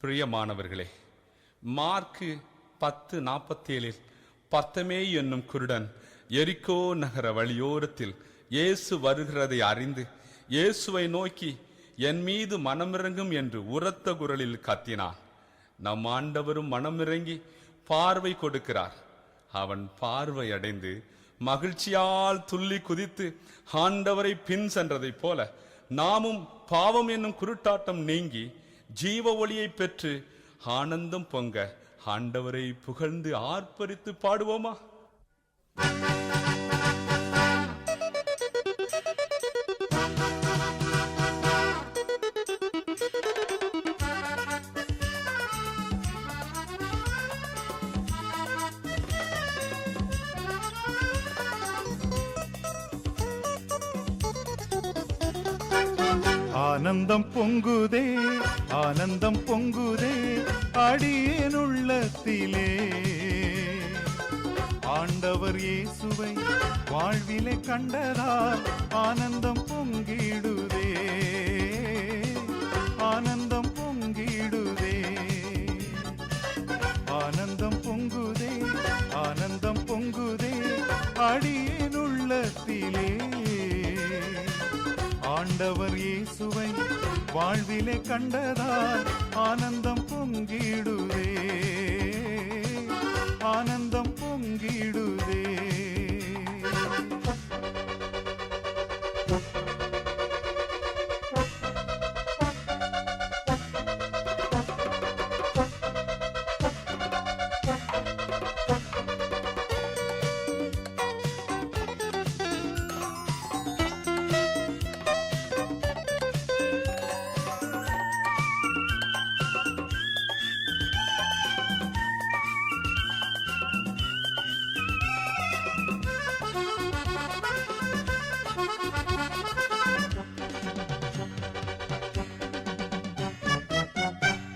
பிரியமானவர்களே, மார்க்கு 10:47 பத்தமே என்னும் குருடன் எரிகோ நகர வழியோரத்தில் இயேசு வருகிறதை அறிந்து இயேசுவை நோக்கி, என் மீது மனமிறங்கும் என்று உரத்த குரலில் கத்தினான். நம் ஆண்டவரும் மனமிறங்கி பார்வை கொடுக்கிறார். அவன் பார்வை அடைந்து மகிழ்ச்சியால் துள்ளி குதித்து ஆண்டவரை பின் சென்றதைப் போல நாமும் பாவம் என்னும் குருட்டாட்டம் நீங்கி ஜீவ ஒளியை பெற்று ஆனந்தம் பொங்க ஆண்டவரை புகழ்ந்து ஆர்ப்பரித்து பாடுவோமா? ஆனந்தம் பொங்குதே, ஆனந்தம் பொங்குதே அடியேன் உள்ளத்திலே. ஆண்டவர் இயேசுவை வாழ்விலே கண்டதால் ஆனந்தம் பொங்கிடுதே, ஆனந்தம் பொங்கிடுதே. ஆனந்தம் பொங்குதே, ஆனந்தம் பொங்குதே அடியேன் உள்ளத்திலே. ஆண்டவர் இயேசுவை வாழ்விலே கண்டதால் ஆனந்தம் பொங்கிடுதே, ஆனந்தம் பொங்கிடுதே.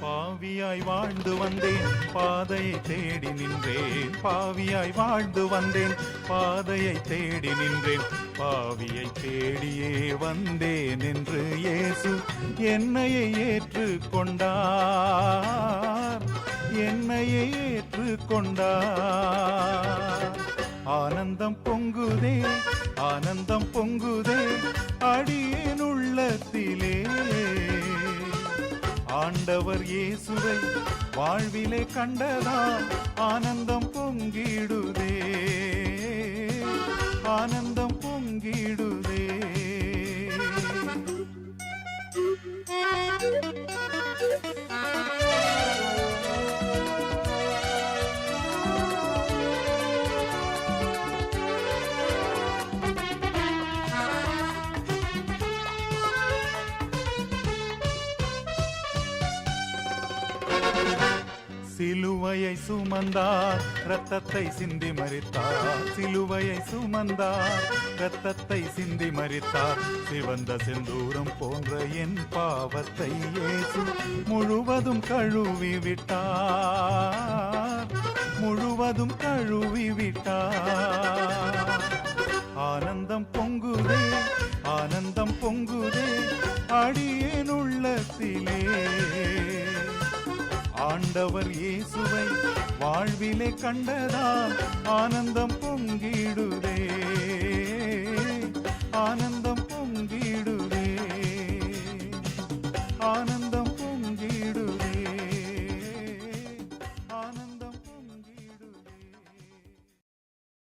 பாவியாய் வாழ்ந்து வந்தேன், பாதையை தேடி நின்றேன். பாவியாய் வாழ்ந்து வந்தேன், பாதையை தேடி நின்றேன். பாவியை தேடியே வந்தேன் என்று இயேசு என்னையை ஏற்றுக்கொண்டார், என்னையை ஏற்றுக்கொண்டார். ஆனந்தம் பொங்குதே, ஆனந்தம் பொங்குதே அடியேன் உள்ளத்திலே. ஆண்டவர் இயேசுவை வாழ்விலே கண்டதால் ஆனந்தம் பொங்கிடுதே, ஆனந்தம் பொங்கிடுதே. சிலுவையை சுமந்தார், இரத்தத்தை சிந்தி மரித்தார். சிலுவையை சுமந்தார், இரத்தத்தை சிந்தி மரித்தார். சிவந்த செந்தூரம் போன்ற என் பாவத்தை இயேசு முழுவதும் கழுவி விட்டார், முழுவதும் கழுவி விட்டார். ஆனந்தம் பொங்குதே, ஆனந்தம் பொங்குதே அடியேன் உள்ளத்திலே. ஆண்டவர் இயேசுவை வாழ்விலே கண்டதால் ஆனந்தம் பொங்கிடுதே, ஆனந்தம்